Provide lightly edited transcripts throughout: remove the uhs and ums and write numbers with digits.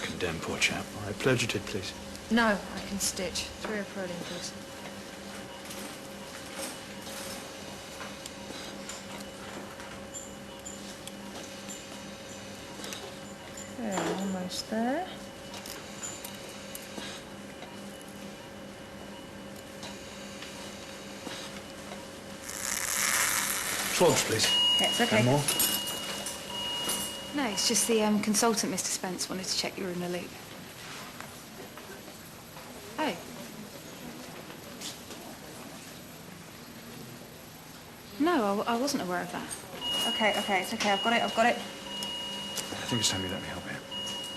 condemn, poor chap. All right, pledge your tit, please. No, I can stitch. 3 of proline, please. Okay, almost there. Swabs, please. Yeah, it's okay. And more? No, it's just the consultant, Mr. Spence, wanted to check you were in the loop. Oh. No, I wasn't aware of that. Okay, it's okay. I've got it. I think it's time you let me help you.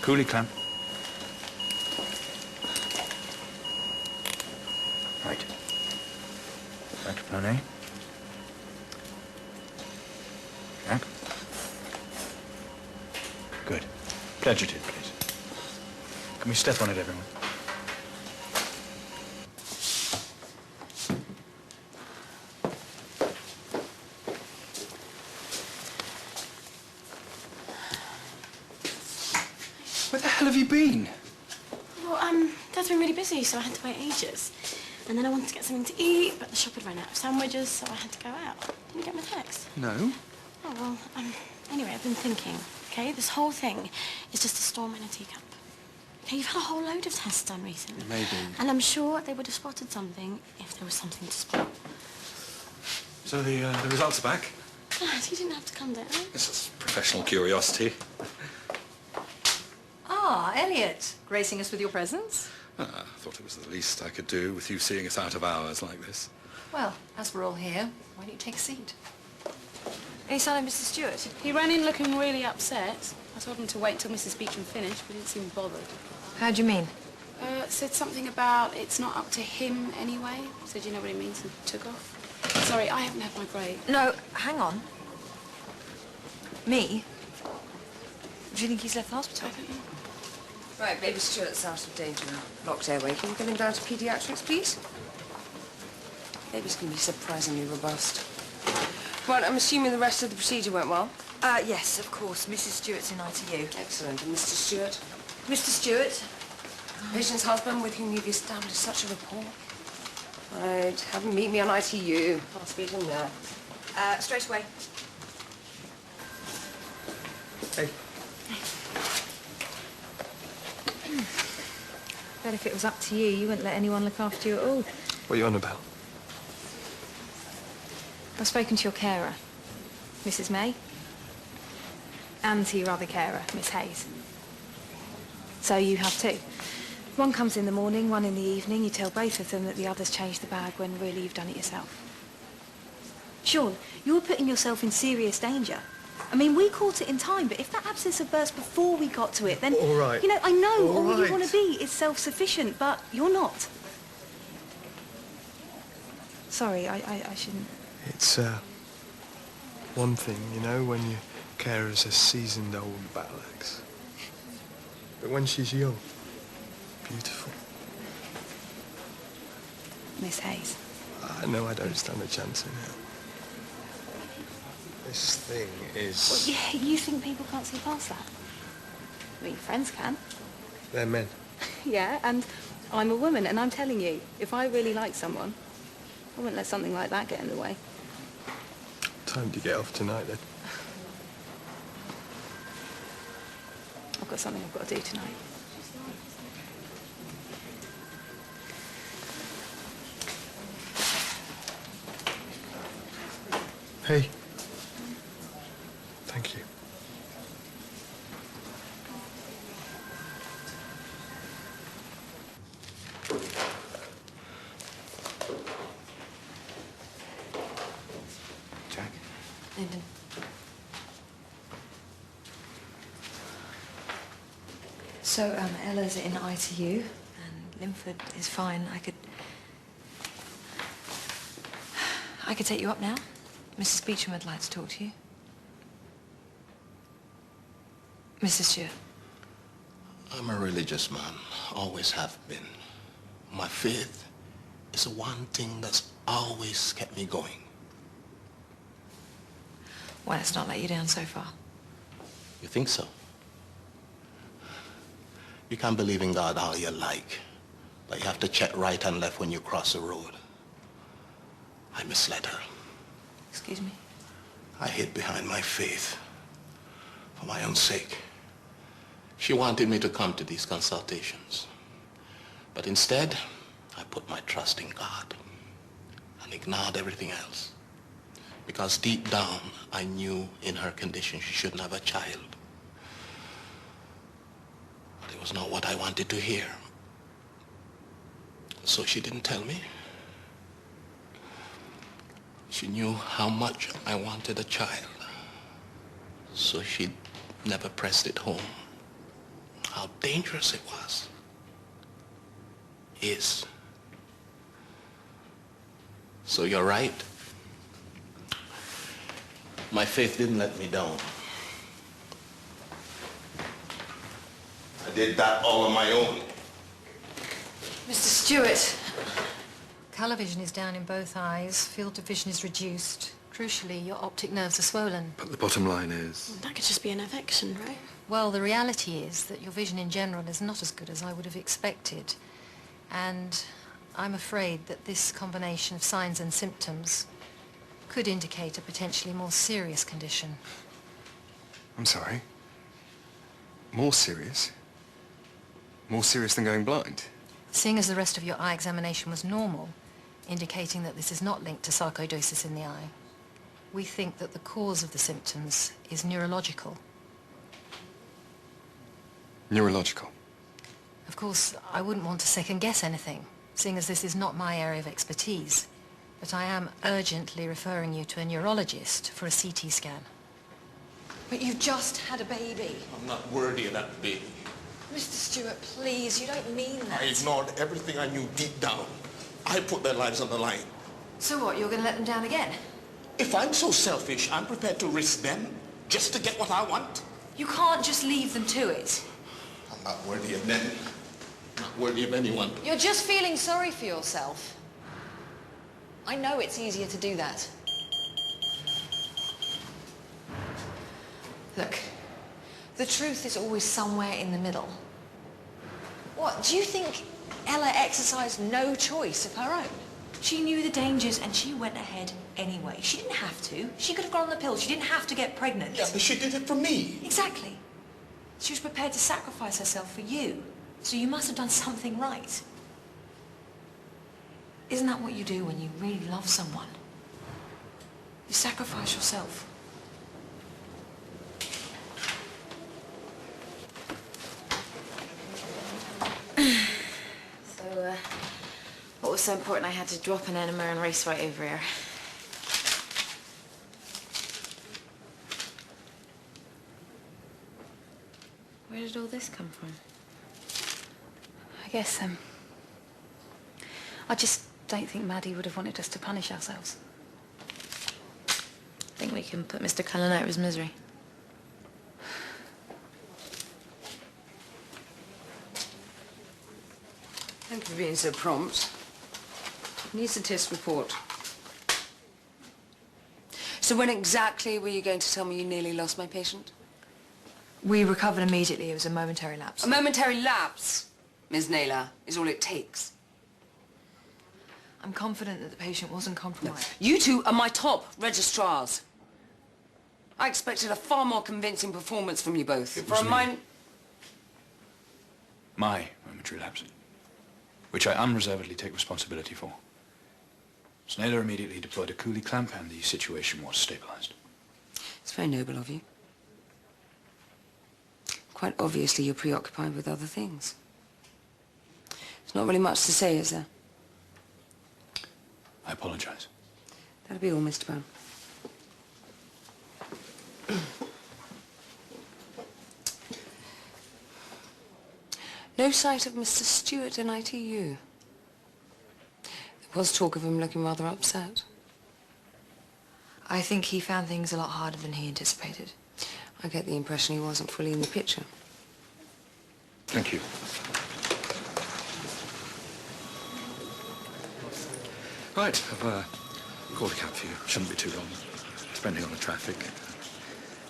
Coolie clamp. Right. Back to plan A. Back. Good. Pledge your tit, please. Can we step on it, everyone? Where the hell have you been? Well, Dad's been really busy, so I had to wait ages. And then I wanted to get something to eat, but the shop had run out of sandwiches, so I had to go out. Didn't you get my text? No. Oh, well, anyway, I've been thinking, okay? This whole thing is just a storm in a teacup. Okay, you've had a whole load of tests done recently. Maybe. And I'm sure they would have spotted something if there was something to spot. So the results are back? Glad you didn't have to come down. This is professional curiosity. Ah, Elliot, gracing us with your presence. I thought it was the least I could do with you seeing us out of hours like this. Well, as we're all here, why don't you take a seat? Any sign of Mr. Stewart? He ran in looking really upset. I told him to wait till Mrs. Beecham finished, but he didn't seem bothered. How do you mean? Said something about it's not up to him anyway. Said you know what he means and took off. Sorry, I haven't had my break. No, hang on. Me? Do you think he's left the hospital? I don't know. Right, baby Stuart's out of danger now. Locked airway. Can you get him down to paediatrics, please? Baby's going to be surprisingly robust. Right, I'm assuming the rest of the procedure went well? Yes, of course. Mrs. Stewart's in ITU. Excellent. And Mr. Stewart? Mr. Stewart? Patient's husband with whom you've established such a rapport? Right, have him meet me on ITU. I'll speak to him there. Straight away. Hey. Bet if it was up to you, you wouldn't let anyone look after you at all. What are you on about? I've spoken to your carer, Mrs. May, and to your other carer, Miss Hayes. So you have two. One comes in the morning, one in the evening. You tell both of them that the other's changed the bag when really you've done it yourself. Sean, you're putting yourself in serious danger. I mean, we caught it in time, but if that abscess had burst before we got to it, then... All right. You know, I know all right. you want to be is self-sufficient, but you're not. Sorry, I shouldn't... It's, one thing, you know, when your carer's a seasoned old battle axe. But when she's young, beautiful. Miss Hayes. I know I don't stand a chance in it. This thing is... Well, yeah, you think people can't see past that? I mean, your friends can. They're men. Yeah, and I'm a woman, and I'm telling you, if I really like someone, I wouldn't let something like that get in the way. What time do you get off tonight, then? I've got something I've got to do tonight. Hey. Thank you. Jack? Lyndon. So, Ella's in ITU, and Linford is fine. I could take you up now. Mrs. Beecham would like to talk to you. Mrs. Stewart. I'm a religious man, always have been. My faith is the one thing that's always kept me going. Well, it's not let you down so far. You think so? You can believe in God all you like, but you have to check right and left when you cross the road. I misled her. Excuse me? I hid behind my faith for my own sake. She wanted me to come to these consultations. But instead, I put my trust in God and ignored everything else. Because deep down, I knew in her condition she shouldn't have a child. But it was not what I wanted to hear. So she didn't tell me. She knew how much I wanted a child. So she never pressed it home. How dangerous it was. Is. So you're right. My faith didn't let me down. I did that all on my own. Mr. Stewart. Colour vision is down in both eyes. Field of vision is reduced. Crucially, your optic nerves are swollen. But the bottom line is... That could just be an infection, right? Well, the reality is that your vision in general is not as good as I would have expected. And I'm afraid that this combination of signs and symptoms could indicate a potentially more serious condition. I'm sorry. More serious? More serious than going blind? Seeing as the rest of your eye examination was normal, indicating that this is not linked to sarcoidosis in the eye, we think that the cause of the symptoms is neurological. Neurological? Of course, I wouldn't want to second-guess anything, seeing as this is not my area of expertise. But I am urgently referring you to a neurologist for a CT scan. But you've just had a baby. I'm not worthy of that baby. Mr. Stewart, please, you don't mean that. I ignored everything I knew deep down. I put their lives on the line. So what, you're going to let them down again? If I'm so selfish, I'm prepared to risk them just to get what I want. You can't just leave them to it. I'm not worthy of them. Not worthy of anyone. You're just feeling sorry for yourself. I know it's easier to do that. Look, the truth is always somewhere in the middle. What, do you think Ella exercised no choice of her own? She knew the dangers and she went ahead anyway. She didn't have to. She could have gone on the pill. She didn't have to get pregnant. Yeah, but she did it for me. Exactly. She was prepared to sacrifice herself for you. So you must have done something right. Isn't that what you do when you really love someone? You sacrifice yourself. So, what was so important I had to drop an enema and race right over here? Where did all this come from? I guess, I just don't think Maddie would have wanted us to punish ourselves. I think we can put Mr. Cullen out of his misery. Thank you for being so prompt. Needs a test report. So when exactly were you going to tell me you nearly lost my patient? We recovered immediately. It was a momentary lapse. A momentary lapse, Ms. Naylor, is all it takes. I'm confident that the patient wasn't compromised. You two are my top registrars. I expected a far more convincing performance from you both. It was me. My momentary lapse, which I unreservedly take responsibility for. Naylor immediately deployed a coolie clamp and the situation was stabilized. It's very noble of you. Quite obviously you're preoccupied with other things. There's not really much to say, is there? I apologize. That'll be all, Mr. Brown. No sight of Mr. Stewart in ITU. There was talk of him looking rather upset. I think he found things a lot harder than he anticipated. I get the impression he wasn't fully in the picture. Thank you. Right, I've called a cab for you. Shouldn't be too long, depending on the traffic.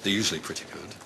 They're usually pretty good.